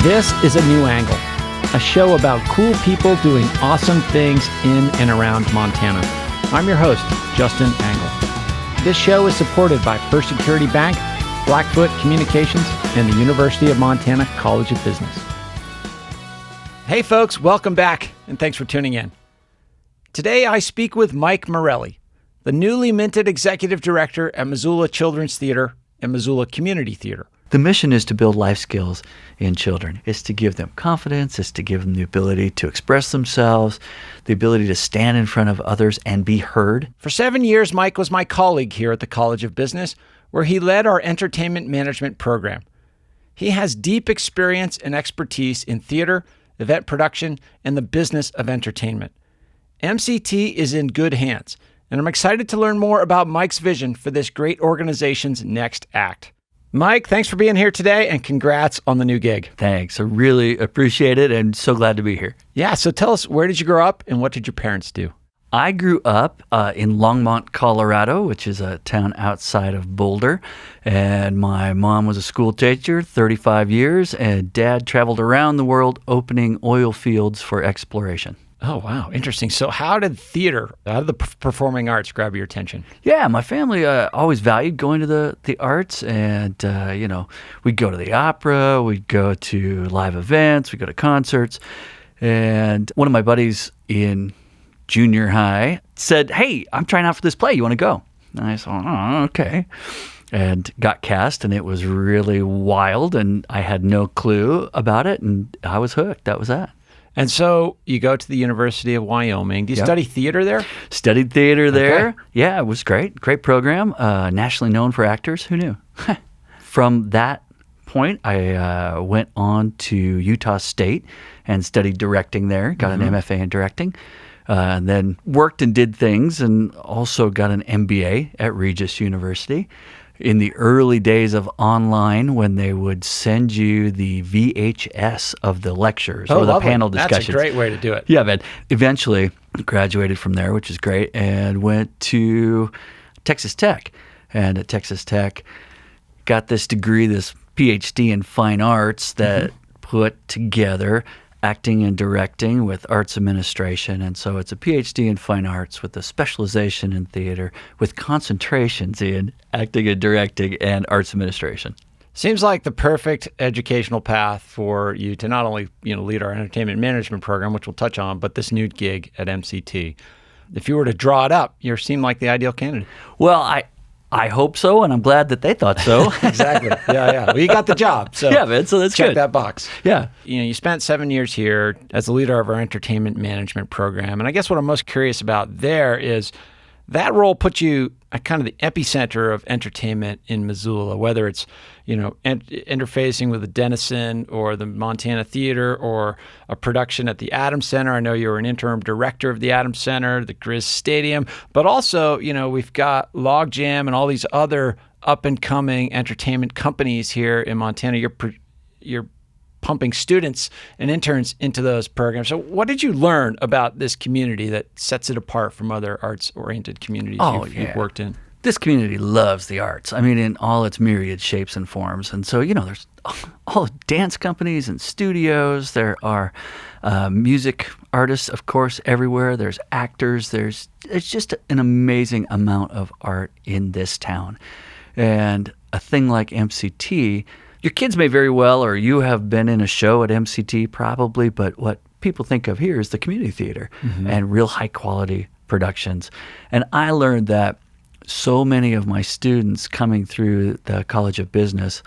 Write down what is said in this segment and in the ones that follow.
This is A New Angle, a show about cool people doing awesome things in and around Montana. I'm your host, Justin Angle. This show is supported by First Security Bank, Blackfoot Communications, and the University of Montana College of Business. Hey folks, welcome back, and thanks for tuning in. Today I speak with Mike Morelli, the newly minted Executive Director at Missoula Children's Theater and Missoula Community Theater. The mission is to build life skills in children. It's to give them confidence. It's to give them the ability to express themselves, the ability to stand in front of others and be heard. For 7 years, Mike was my colleague here at the College of Business, where he led our entertainment management program. He has deep experience and expertise in theater, event production, and the business of entertainment. MCT is in good hands, and I'm excited to learn more about Mike's vision for this great organization's next act. Mike, thanks for being here today, and congrats on the new gig. Thanks. I really appreciate it and so glad to be here. Yeah, so tell us, where did you grow up and what did your parents do? I grew up in Longmont, Colorado, which is a town outside of Boulder. And my mom was a school teacher, 35 years, and Dad traveled around the world opening oil fields for exploration. Oh, wow. Interesting. So how did the performing arts grab your attention? Yeah, my family always valued going to the arts. And, we'd go to the opera, we'd go to live events, we'd go to concerts. And one of my buddies in junior high said, "Hey, I'm trying out for this play. You want to go?" And I said, "Oh, okay." And got cast, and it was really wild, and I had no clue about it, and I was hooked. That was that. And so you go to the University of Wyoming. Do you study theater there? Studied theater there. Okay. Yeah, it was great. Great program. Nationally known for actors. Who knew? From that point, I went on to Utah State and studied directing there. Got an MFA in directing. And then worked and did things, and also got an MBA at Regis University. In the early days of online, when they would send you the VHS of the lectures or the lovely. Panel discussions. That's a great way to do it. Yeah, man. Eventually graduated from there, which is great, and went to Texas Tech. And at Texas Tech, got this degree, this PhD in fine arts that put together acting and directing with arts administration. And so it's a PhD in fine arts with a specialization in theater with concentrations in acting and directing and arts administration. Seems like the perfect educational path for you to not only, lead our entertainment management program, which we'll touch on, but this new gig at MCT. If you were to draw it up, you seem like the ideal candidate. Well, I hope so, and I'm glad that they thought so. Exactly. Yeah. Well, you got the job. So yeah, man, so that's check good. That box. Yeah. You spent 7 years here as the leader of our entertainment management program. And I guess what I'm most curious about there is that role put you at kind of the epicenter of entertainment in Missoula, whether it's, interfacing with the Denison or the Montana Theater or a production at the Adams Center. I know you were an interim director of the Adams Center, the Grizz Stadium, but also, we've got Logjam and all these other up-and-coming entertainment companies here in Montana. You're pumping students and interns into those programs. So what did you learn about this community that sets it apart from other arts-oriented communities you've worked in? This community loves the arts. I mean, in all its myriad shapes and forms. And so, there's all dance companies and studios. There are music artists, of course, everywhere. There's actors. It's just an amazing amount of art in this town. And a thing like MCT, your kids may very well, or you have been in a show at MCT probably, but what people think of here is the community theater and real high quality productions. And I learned that so many of my students coming through the College of Business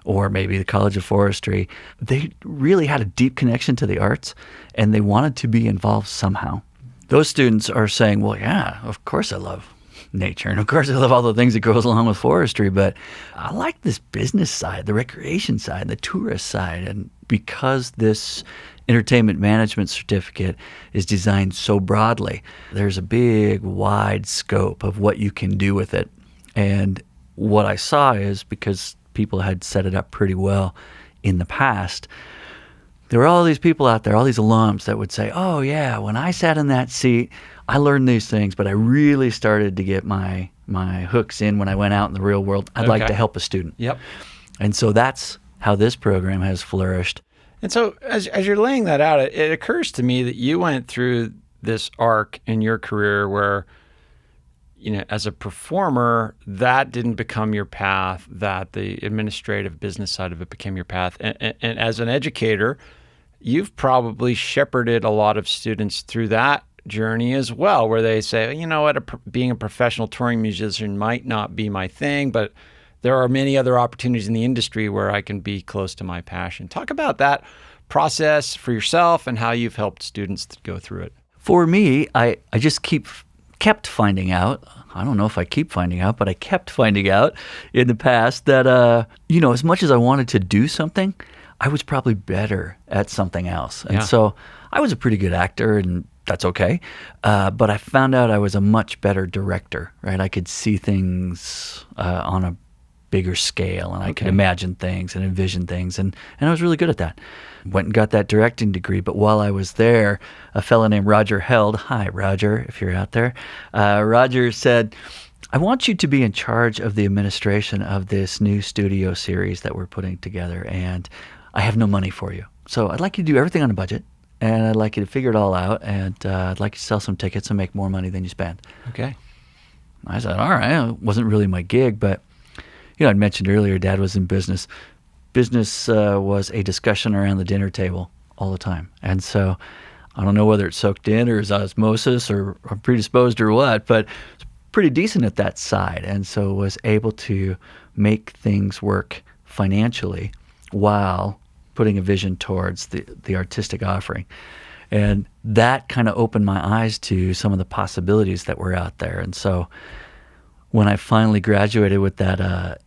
or maybe the College of Forestry, they really had a deep connection to the arts and they wanted to be involved somehow. Those students are saying, well, yeah, of course I love nature. And of course I love all the things that goes along with forestry, but I like this business side, the recreation side, the tourist side. And because this entertainment management certificate is designed so broadly, there's a big, wide scope of what you can do with it. And what I saw is, because people had set it up pretty well in the past, there were all these people out there, all these alums that would say, oh yeah, when I sat in that seat, I learned these things, but I really started to get my hooks in when I went out in the real world. I'd like to help a student. Yep. And so that's how this program has flourished. And so as you're laying that out, it occurs to me that you went through this arc in your career where, as a performer, that didn't become your path, that the administrative business side of it became your path. And as an educator, you've probably shepherded a lot of students through that journey as well, where they say, you know what, being a professional touring musician might not be my thing, but there are many other opportunities in the industry where I can be close to my passion. Talk about that process for yourself and how you've helped students go through it. For me, I just kept finding out. I don't know if I keep finding out, but I kept finding out in the past that, as much as I wanted to do something, I was probably better at something else. And so I was a pretty good actor, and that's okay. But I found out I was a much better director, right? I could see things on a bigger scale, and I could imagine things and envision things, and I was really good at that. Went and got that directing degree, but while I was there, a fellow named Roger Held, hi Roger, if you're out there, Roger said, I want you to be in charge of the administration of this new studio series that we're putting together, and I have no money for you. So I'd like you to do everything on a budget, and I'd like you to figure it all out, and I'd like you to sell some tickets and make more money than you spend. Okay. I said, all right. It wasn't really my gig, but I'd mentioned earlier, Dad was in business. Business was a discussion around the dinner table all the time. And so I don't know whether it's soaked in or is osmosis or predisposed or what, but it's pretty decent at that side. And so was able to make things work financially while putting a vision towards the artistic offering. And that kind of opened my eyes to some of the possibilities that were out there. And so when I finally graduated with that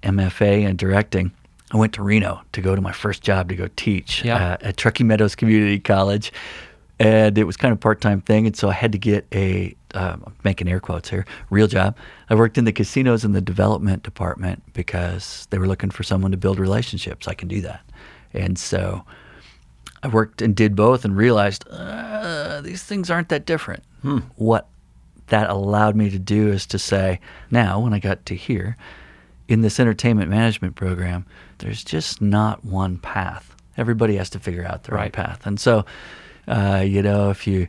MFA in directing, I went to Reno to go to my first job to go teach at Truckee Meadows Community College. And it was kind of a part-time thing, and so I had to get a, making air quotes here, real job. I worked in the casinos in the development department because they were looking for someone to build relationships. I can do that. And so I worked and did both and realized these things aren't that different. What that allowed me to do is to say, now when I got to here, in this entertainment management program, there's just not one path. Everybody has to figure out their own path. And so, if you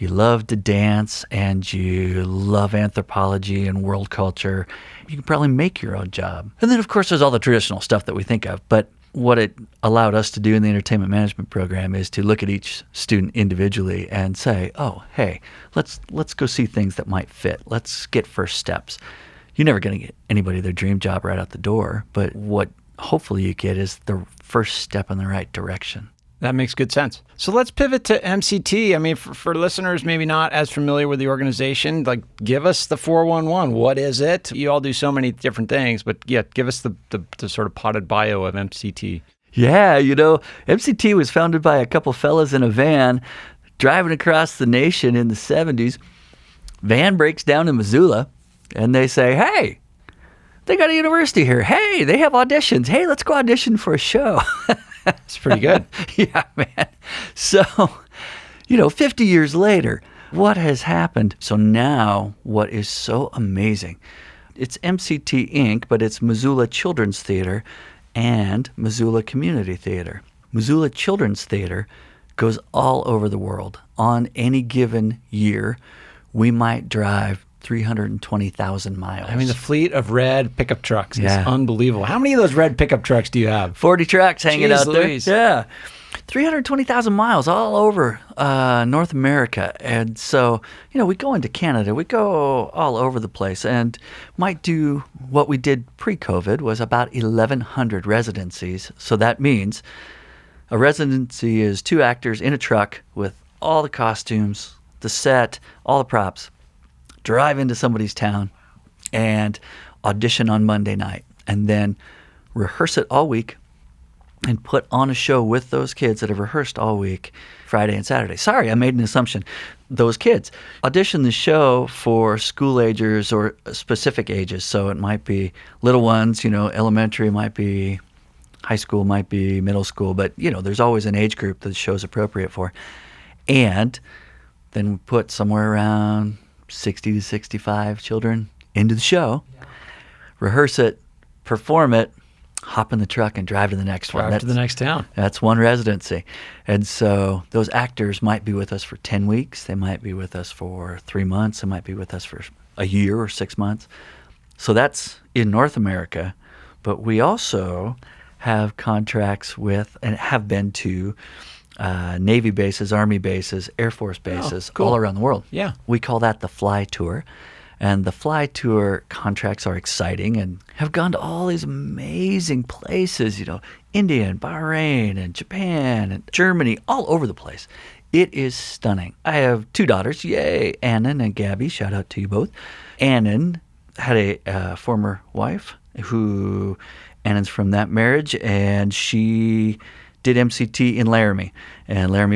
love to dance and you love anthropology and world culture, you can probably make your own job. And then, of course, there's all the traditional stuff that we think of. But what it allowed us to do in the entertainment management program is to look at each student individually and say, oh, hey, let's go see things that might fit. Let's get first steps. You're never going to get anybody their dream job right out the door, but what hopefully you get is the first step in the right direction. That makes good sense. So let's pivot to MCT. I mean, for listeners maybe not as familiar with the organization, like give us the 411. What is it? You all do so many different things, but give us the sort of potted bio of MCT. Yeah, MCT was founded by a couple fellas in a van driving across the nation in the 70s. Van breaks down in Missoula. And they say, hey, they got a university here. Hey, they have auditions. Hey, let's go audition for a show. It's pretty good. Yeah, man. So, 50 years later, what has happened? So now what is so amazing, it's MCT Inc., but it's Missoula Children's Theater and Missoula Community Theater. Missoula Children's Theater goes all over the world. On any given year, we might drive 320,000 miles. I mean, the fleet of red pickup trucks is unbelievable. How many of those red pickup trucks do you have? 40 trucks hanging out there. Louise. Yeah. 320,000 miles all over North America. And so, we go into Canada. We go all over the place and might do what we did pre-COVID was about 1,100 residencies. So that means a residency is 2 actors in a truck with all the costumes, the set, all the props. Drive into somebody's town and audition on Monday night and then rehearse it all week and put on a show with those kids that have rehearsed all week, Friday and Saturday. Sorry, I made an assumption. Those kids audition the show for school agers or specific ages. So it might be little ones, elementary might be, high school might be, middle school, but there's always an age group that the show's appropriate for. And then we put somewhere around 60 to 65 children into the show, rehearse it, perform it, hop in the truck and drive to the next one. Drive to the next town. That's one residency. And so those actors might be with us for 10 weeks. They might be with us for 3 months. They might be with us for a year or 6 months. So that's in North America. But we also have contracts with and have been to Navy bases, Army bases, Air Force bases cool. all around the world. Yeah. We call that the Fly Tour. And the Fly Tour contracts are exciting and have gone to all these amazing places, India and Bahrain and Japan and Germany, all over the place. It is stunning. I have 2 daughters, yay, Annan and Gabby, shout out to you both. Annan had a former wife Annan's from that marriage, and she did MCT in Laramie,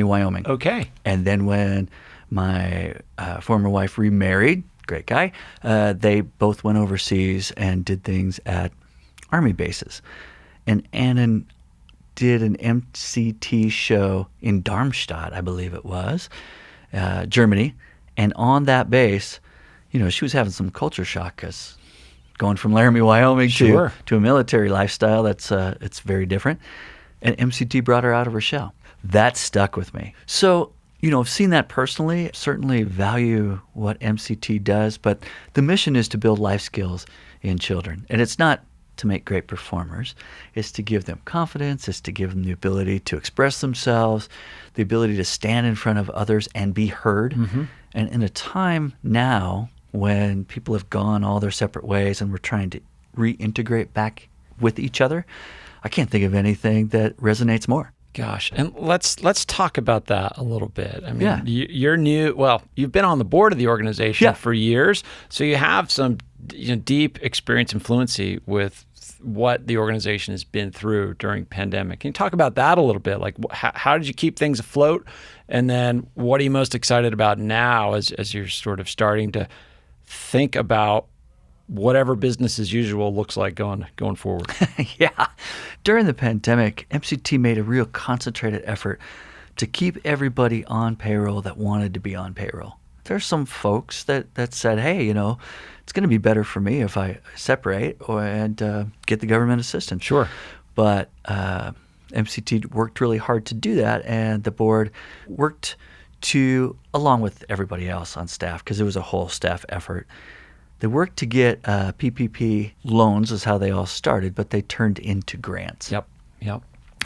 Wyoming. Okay. And then when my former wife remarried, great guy, they both went overseas and did things at Army bases. And Annan did an MCT show in Darmstadt, I believe it was, Germany. And on that base, she was having some culture shock because going from Laramie, Wyoming Sure. to a military lifestyle, it's very different. And MCT brought her out of her shell. That stuck with me. So, I've seen that personally, certainly value what MCT does, but the mission is to build life skills in children. And it's not to make great performers. It's to give them confidence. It's to give them the ability to express themselves, the ability to stand in front of others and be heard. Mm-hmm. And in a time now when people have gone all their separate ways and we're trying to reintegrate back with each other, I can't think of anything that resonates more. Gosh, and let's talk about that a little bit. I mean, Yeah. You're new. Well, you've been on the board of the organization for years, so you have some deep experience and fluency with what the organization has been through during pandemic. Can you talk about that a little bit? Like, how did you keep things afloat, and then what are you most excited about now as you're sort of starting to think about whatever business as usual looks like going forward? Yeah. During the pandemic, MCT made a real concentrated effort to keep everybody on payroll that wanted to be on payroll. There's some folks that said, hey, it's going to be better for me if I separate and get the government assistance. Sure. But MCT worked really hard to do that, and the board worked along with everybody else on staff, because it was a whole staff effort. They worked to get PPP loans is how they all started, but they turned into grants. Yep.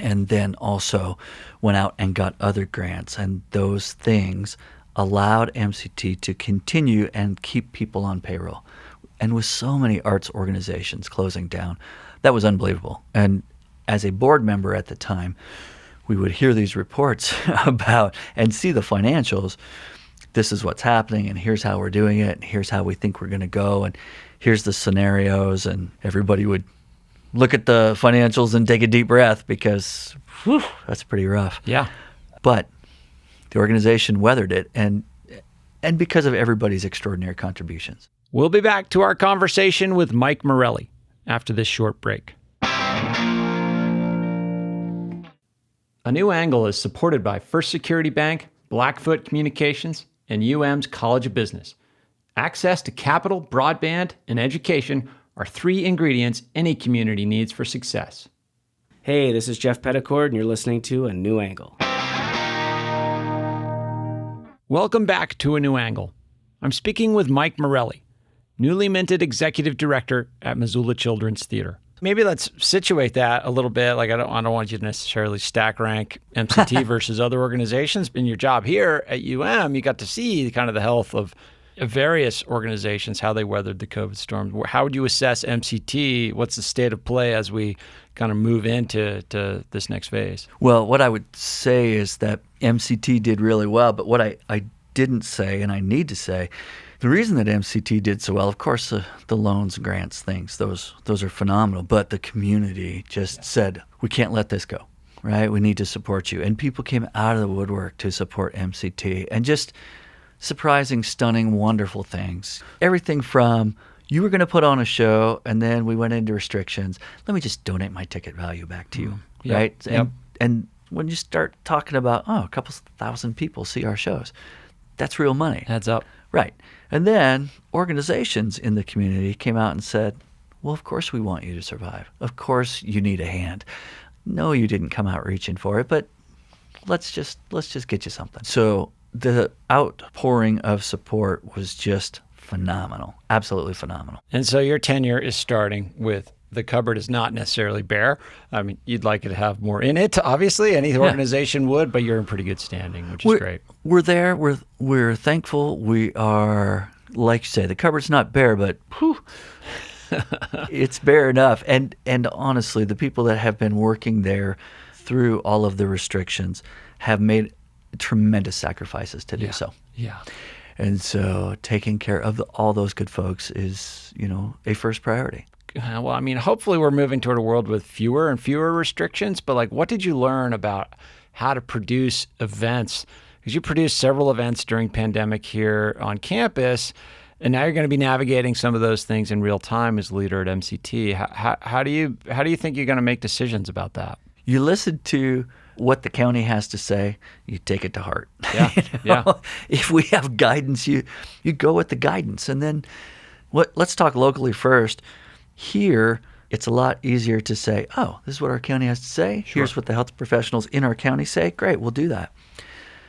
And then also went out and got other grants. And those things allowed MCT to continue and keep people on payroll. And with so many arts organizations closing down, that was unbelievable. And as a board member at the time, we would hear these reports about and see the financials. This is what's happening, and here's how we're doing it, and here's how we think we're going to go, and here's the scenarios, and everybody would look at the financials and take a deep breath because that's pretty rough. Yeah. But the organization weathered it, and because of everybody's extraordinary contributions. We'll be back to our conversation with Mike Morelli after this short break. A New Angle is supported by First Security Bank, Blackfoot Communications, and UM's College of Business. Access to capital, broadband, and education are 3 ingredients any community needs for success. Hey, this is Jeff Petticord, and you're listening to A New Angle. Welcome back to A New Angle. I'm speaking with Mike Morelli, newly minted executive director at Missoula Children's Theater. Maybe let's situate that a little bit. Like, I don't want you to necessarily stack rank MCT versus other organizations. In your job here at UM, you got to see kind of the health of various organizations, how they weathered the COVID storm. How would you assess MCT? What's the state of play as we kind of move into this next phase? Well, what I would say is that MCT did really well, but what I didn't say, and I need to say, the reason that MCT did so well, of course, the loans, grants, things, those are phenomenal. But the community just said, we can't let this go, right? We need to support you. And people came out of the woodwork to support MCT. And just surprising, stunning, wonderful things. Everything from, you were going to put on a show, and then we went into restrictions. Let me just donate my ticket value back to you, right? Yep. And when you start talking about, a couple thousand people see our shows, that's real money. Heads up. Right. And then organizations in the community came out and said, Well, of course we want you to survive. Of course you need a hand. No, you didn't come out reaching for it, but let's just get you something. So the outpouring of support was just phenomenal, absolutely phenomenal. And so your tenure is starting with the cupboard is not necessarily bare. I mean, you'd like it to have more in it, obviously. Any organization would, but you're in pretty good standing, which is great. We're there. We're thankful. We are, like you say, the cupboard's not bare, but whew, it's bare enough. And honestly, the people that have been working there through all of the restrictions have made tremendous sacrifices to do so. Yeah. And so taking care of all those good folks is, a first priority. Well, I mean, hopefully we're moving toward a world with fewer and fewer restrictions, but like, what did you learn about how to produce events? Because you produced several events during pandemic here on campus, and now you're going to be navigating some of those things in real time as leader at MCT. How do you think you're going to make decisions about that? You listen to what the county has to say, you take it to heart. Yeah, yeah. If we have guidance, you go with the guidance. And then let's talk locally first. Here, it's a lot easier to say, oh, this is what our county has to say. Sure. Here's what the health professionals in our county say. Great, we'll do that.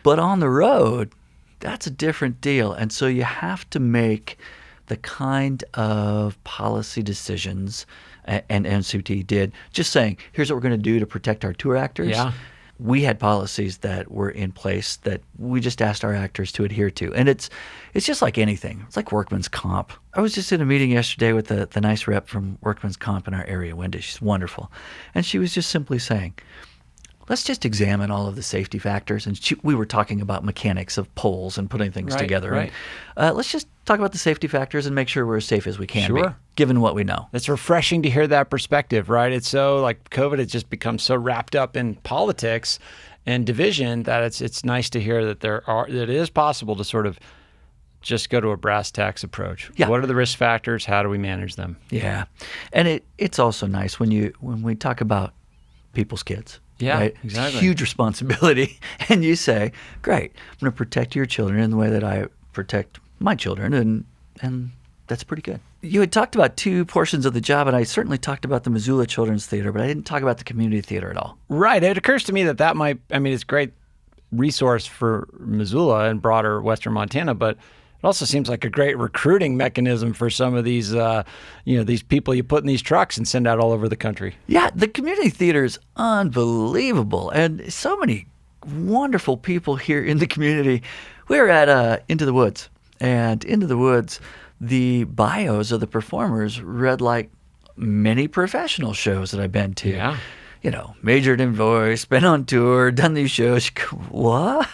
But on the road, that's a different deal. And so you have to make the kind of policy decisions, and MCT did, just saying, here's what we're going to do to protect our tour actors. Yeah. We had policies that were in place that we just asked our actors to adhere to. And it's just like anything. It's like workman's comp. I was just in a meeting yesterday with the nice rep from workman's comp in our area, Wendy. She's wonderful. And she was just simply saying, let's just examine all of the safety factors. And we were talking about mechanics of poles and putting things together. Right. And, let's just talk about the safety factors and make sure we're as safe as we can be, Sure. given what we know. It's refreshing to hear that perspective, right? It's so like COVID has just become so wrapped up in politics and division that it's nice to hear that that it is possible to sort of just go to a brass tacks approach. Yeah. What are the risk factors? How do we manage them? Yeah. And it's also nice when we talk about people's kids. Yeah, right? exactly. Huge responsibility. And you say, great, I'm going to protect your children in the way that I protect my children. And that's pretty good. You had talked about two portions of the job, and I certainly talked about the Missoula Children's Theater, but I didn't talk about the community theater at all. Right. It occurs to me that might, I mean, it's a great resource for Missoula and broader Western Montana, but it also seems like a great recruiting mechanism for some of these, these people you put in these trucks and send out all over the country. Yeah, the community theater is unbelievable, and so many wonderful people here in the community. We're at Into the Woods, and Into the Woods, the bios of the performers read like many professional shows that I've been to. Yeah. Majored in voice, been on tour, done these shows. What?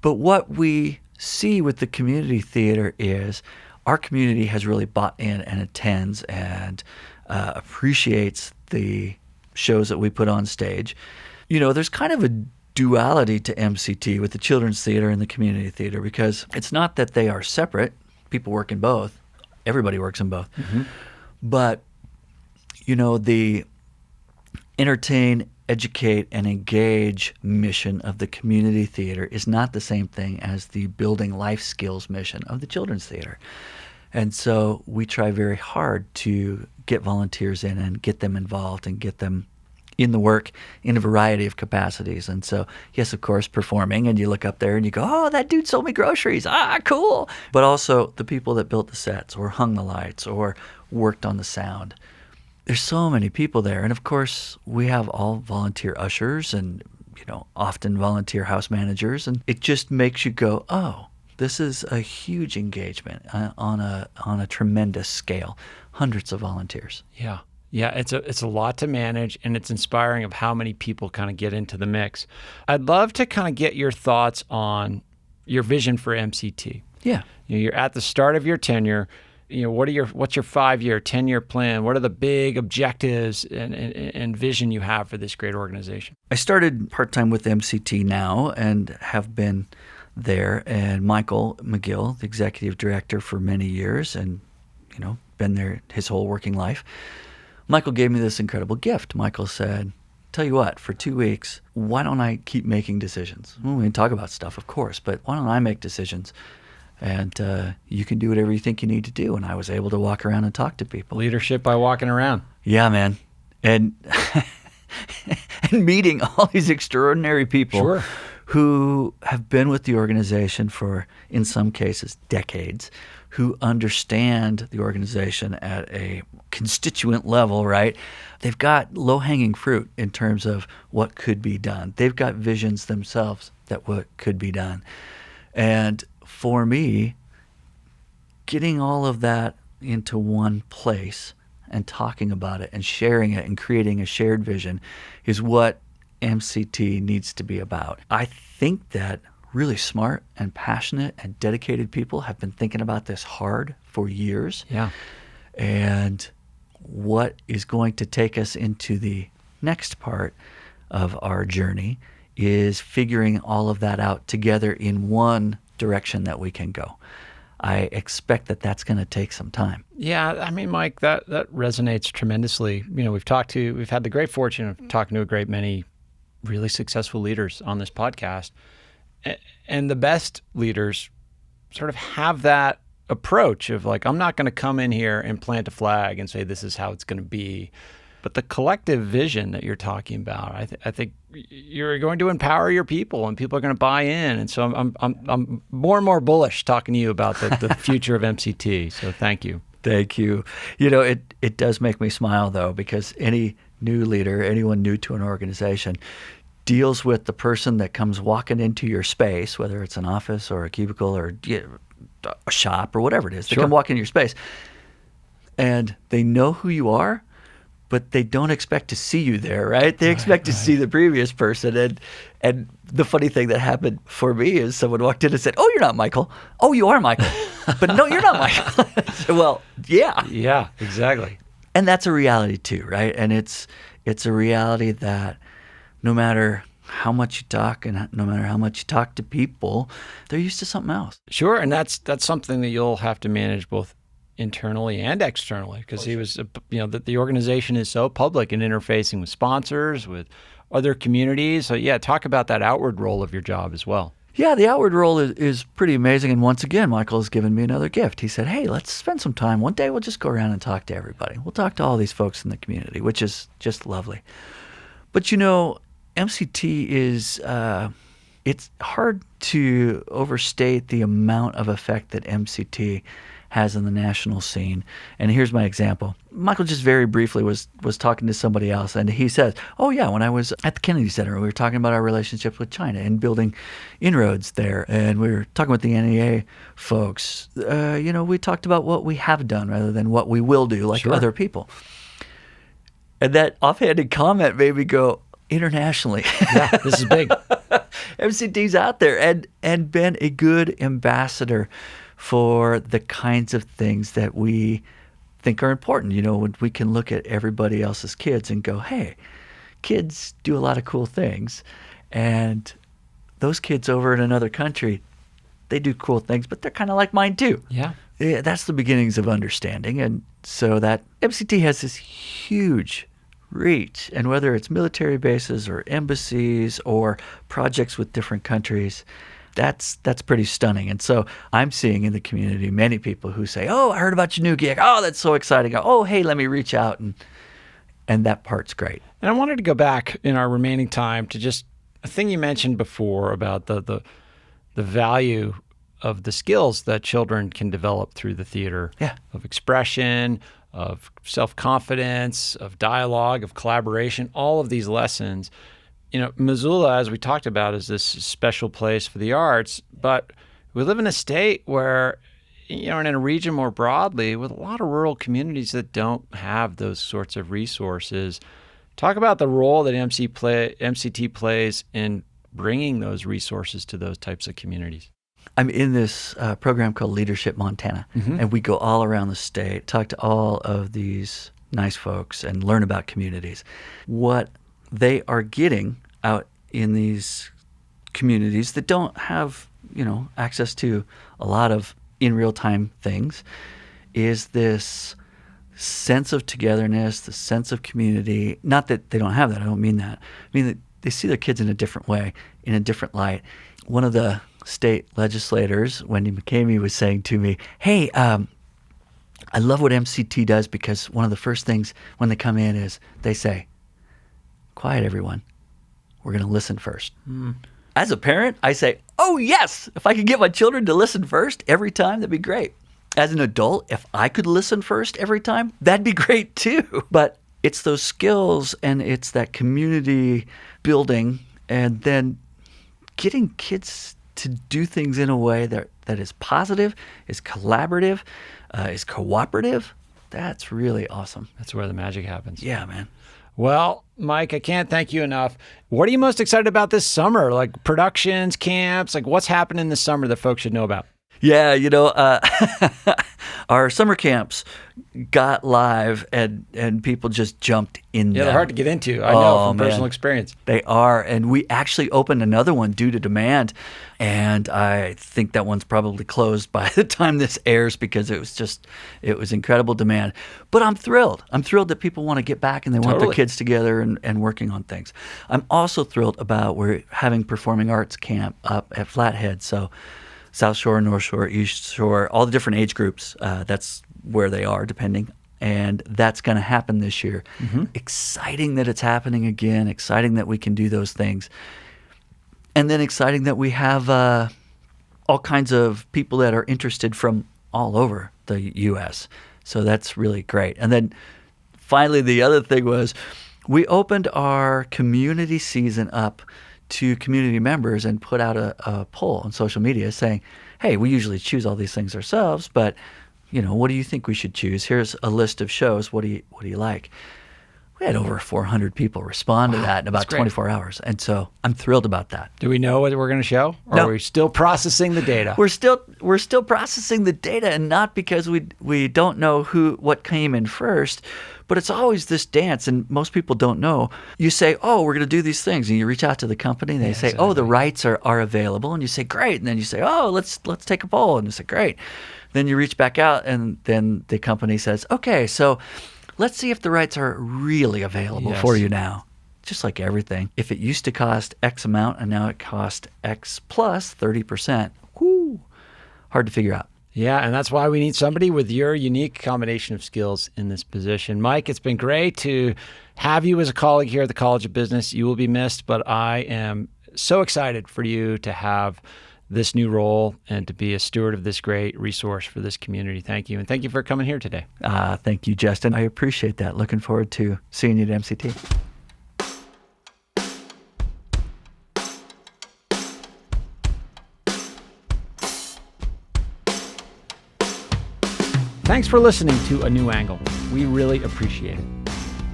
But what we see with the community theater is our community has really bought in and attends and appreciates the shows that we put on stage. There's kind of a duality to MCT with the children's theater and the community theater, because it's not that they are separate. People work in both. Everybody works in both. Mm-hmm. But, the entertain, educate, and engage mission of the community theater is not the same thing as the building life skills mission of the children's theater. And so we try very hard to get volunteers in and get them involved and get them in the work in a variety of capacities. And so, yes, of course, performing, and you look up there and you go, oh, that dude sold me groceries. Ah, cool. But also the people that built the sets or hung the lights or worked on the sound. There's so many people there. And of course, we have all volunteer ushers and, often volunteer house managers. And it just makes you go, oh, this is a huge engagement on a tremendous scale. Hundreds of volunteers. Yeah. Yeah, it's a lot to manage, and it's inspiring of how many people kind of get into the mix. I'd love to kind of get your thoughts on your vision for MCT. Yeah. You're at the start of your tenure. What's your 5-year, 10-year plan? What are the big objectives and vision you have for this great organization? I started part-time with MCT now and have been there. And Michael McGill, the executive director for many years, and been there his whole working life. Michael gave me this incredible gift. Michael said, tell you what, for 2 weeks, why don't I keep making decisions? Well, we can talk about stuff, of course, but why don't I make decisions? and you can do whatever you think you need to do. And I was able to walk around and talk to people. Leadership by walking around. Yeah, man. And and meeting all these extraordinary people Sure. who have been with the organization for, in some cases, decades, who understand the organization at a constituent level, right? They've got low-hanging fruit in terms of what could be done. They've got visions themselves that what could be done. And for me, getting all of that into one place and talking about it and sharing it and creating a shared vision is what MCT needs to be about. I think that really smart and passionate and dedicated people have been thinking about this hard for years. Yeah. And what is going to take us into the next part of our journey is figuring all of that out together in one direction that we can go. I expect that that's going to take some time. Yeah, I mean, Mike, that resonates tremendously. You know, we've had the great fortune of talking to a great many really successful leaders on this podcast. And the best leaders sort of have that approach of like, I'm not going to come in here and plant a flag and say this is how it's going to be. But the collective vision that you're talking about, I think you're going to empower your people, and people are going to buy in. And so I'm more and more bullish talking to you about the future of MCT. So thank you. Thank you. You know, it does make me smile, though, because any new leader, anyone new to an organization, deals with the person that comes walking into your space, whether it's an office or a cubicle or a shop or whatever it is. They Sure. come walk into your space, and they know who you are, but they don't expect to see you there, right? They expect to see the previous person. And the funny thing that happened for me is someone walked in and said, "Oh, you're not Michael. Oh, you are Michael. But no, you're not Michael." I said, well, yeah. Yeah, exactly. And that's a reality too, right? And it's a reality that no matter how much you talk and no matter how much you talk to people, they're used to something else. Sure, and that's something that you'll have to manage both internally and externally, because the organization is so public and interfacing with sponsors, with other communities. So yeah, talk about that outward role of your job as well. Yeah, the outward role is pretty amazing. And once again, Michael has given me another gift. He said, "Hey, let's spend some time. One day we'll just go around and talk to everybody. We'll talk to all these folks in the community," which is just lovely. But MCT is, it's hard to overstate the amount of effect that MCT has in the national scene. And here's my example. Michael just very briefly was talking to somebody else, and he says, "Oh yeah, when I was at the Kennedy Center, we were talking about our relationship with China and inroads there, and we were talking with the NEA folks. We talked about what we have done rather than what we will do, like Sure. other people." And that offhanded comment made me go, internationally. Yeah, this is big. MCT's out there and been a good ambassador for the kinds of things that we think are important. When we can look at everybody else's kids and go, hey, kids do a lot of cool things. And those kids over in another country, they do cool things, but they're kind of like mine too. Yeah. Yeah, that's the beginnings of understanding. And so that MCT has this huge reach, and whether it's military bases or embassies or projects with different countries, that's pretty stunning. And so I'm seeing in the community many people who say, "Oh, I heard about your new gig. Oh, that's so exciting. Oh, hey, let me reach out." And that part's great. And I wanted to go back in our remaining time to just a thing you mentioned before about the value of the skills that children can develop through the theater. Yeah. Of expression, of self-confidence, of dialogue, of collaboration, all of these lessons. Missoula, as we talked about, is this special place for the arts, but we live in a state where, and in a region more broadly, with a lot of rural communities that don't have those sorts of resources. Talk about the role that MCT plays in bringing those resources to those types of communities. I'm in this program called Leadership Montana, and we go all around the state, talk to all of these nice folks, and learn about communities. What they are getting out in these communities that don't have, access to a lot of in real time things is this sense of togetherness, the sense of community. Not that they don't have that. I don't mean that. I mean that they see their kids in a different way, in a different light. One of the state legislators, Wendy McCamey, was saying to me, hey, I love what MCT does because one of the first things when they come in is they say, quiet, everyone. We're going to listen first. As a parent, I say, oh, yes, if I could get my children to listen first every time, that'd be great. As an adult, if I could listen first every time, that'd be great too. But it's those skills and it's that community building and then getting kids to do things in a way that is positive, is collaborative, is cooperative. That's really awesome. That's where the magic happens. Yeah, man. Well, Mike, I can't thank you enough. What are you most excited about this summer? Like productions, camps, like what's happening this summer that folks should know about? Yeah, our summer camps got live and people just jumped in Yeah, them. they're hard to get into. I know from personal experience. They are. And we actually opened another one due to demand. And I think that one's probably closed by the time this airs because it was incredible demand. But I'm thrilled. I'm thrilled that people want to get back and they want their kids together and working on things. I'm also thrilled about we're having performing arts camp up at Flathead. So South Shore, North Shore, East Shore, all the different age groups. That's where they are, depending. And that's going to happen this year. Mm-hmm. Exciting that it's happening again. Exciting that we can do those things. And then exciting that we have all kinds of people that are interested from all over the U.S. So that's really great. And then finally, the other thing was we opened our community season up to community members and put out a poll on social media saying, hey, we usually choose all these things ourselves, but what do you think we should choose? Here's a list of shows. What do you like? We had over 400 people respond to that in about 24 hours. And so I'm thrilled about that. Do we know what we're going to show? Or No. are we still processing the data? We're still processing the data, and not because we don't know what came in first, but it's always this dance, and most people don't know. You say, oh, we're going to do these things, and you reach out to the company, and they say, exactly. Oh, the rights are available, and you say, great. And then you say, oh, let's take a poll, and you say, great. Then you reach back out, and then the company says, okay, so let's see if the rights are really available for you now. Just like everything. If it used to cost X amount and now it costs X plus 30%, whoo, hard to figure out. Yeah, and that's why we need somebody with your unique combination of skills in this position. Mike, it's been great to have you as a colleague here at the College of Business. You will be missed, but I am so excited for you to have this new role and to be a steward of this great resource for this community. Thank you. And thank you for coming here today. Thank you, Justin. I appreciate that. Looking forward to seeing you at MCT. Thanks for listening to A New Angle. We really appreciate it.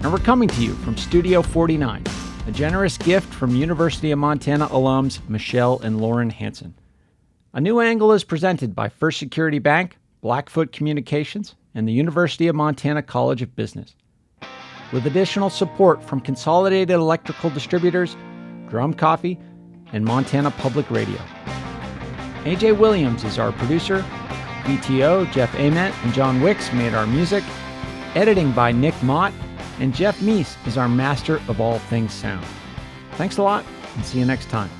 And we're coming to you from Studio 49, a generous gift from University of Montana alums Michelle and Lauren Hansen. A New Angle is presented by First Security Bank, Blackfoot Communications, and the University of Montana College of Business. With additional support from Consolidated Electrical Distributors, Drum Coffee, and Montana Public Radio. AJ Williams is our producer. BTO, Jeff Ament, and John Wicks made our music. Editing by Nick Mott, and Jeff Meese is our master of all things sound. Thanks a lot, and see you next time.